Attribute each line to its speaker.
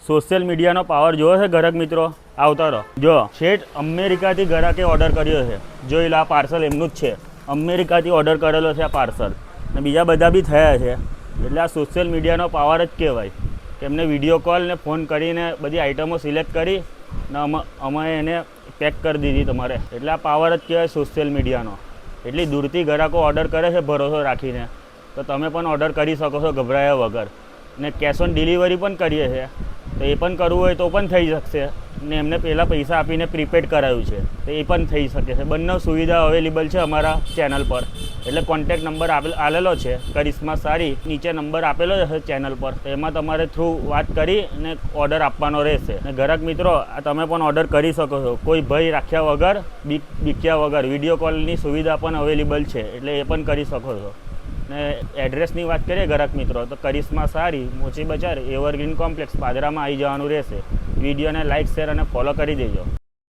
Speaker 1: Social મીડિયાનો power જોયો છે ગ્રાહક મિત્રો? આવતા રહો. જો શેઠ અમેરિકાથી ગ્રાહકે ઓર્ડર કર્યો છે, જોઈ લો આ પાર્સલ એમનું જ છે. અમેરિકાથી ઓર્ડર કરેલો છે આ પાર્સલ, અને બીજા બધા બી થયા છે. એટલે આ સોશિયલ મીડિયાનો પાવર જ કહેવાય કે એમને વિડીયો કોલ ને ફોન કરીને બધી આઇટમો સિલેક્ટ કરી ને અમે એને પેક કરી દીધી તમારે. એટલે આ પાવર જ કહેવાય સોશિયલ મીડિયાનો. એટલી દૂરથી ગ્રાહકો ઓર્ડર કરે છે ભરોસો રાખીને, તો તમે પણ ઓર્ડર કરી શકો છો ગભરાયા વગર. ને કેશ ઓન ડિલિવરી પણ કરીએ છીએ, તો એ પણ કરવું હોય તો પણ થઈ શકશે. ને એમને પહેલાં પૈસા આપીને પ્રીપેડ કરાવ્યું છે, તો એ પણ થઈ શકે છે. બંને સુવિધા અવેલેબલ છે અમારા ચેનલ પર. એટલે કોન્ટેક્ટ નંબર આવેલો છે કરિશ્મા સાડી, નીચે નંબર આપેલો છે ચેનલ પર. તો એમાં તમારે થ્રુ વાત કરી અને ઓર્ડર આપવાનો રહેશે. ને ગ્રાહક મિત્રો તમે પણ ઓર્ડર કરી શકો છો કોઈ ભય રાખ્યા વગર, બીક્યા વગર. વિડીયો કોલની સુવિધા પણ અવેલેબલ છે, એટલે એ પણ કરી શકો છો. ને એડ્રેસની વાત કરીએ ગ્રાહક મિત્રો, તો કરિશ્મા સાડી, મોચી બજાર, એવરગ્રીન કોમ્પ્લેક્સ, પાદરામાં આવી જવાનું રહેશે. વિડીયોને લાઇક, શેર અને ફોલો કરી દેજો.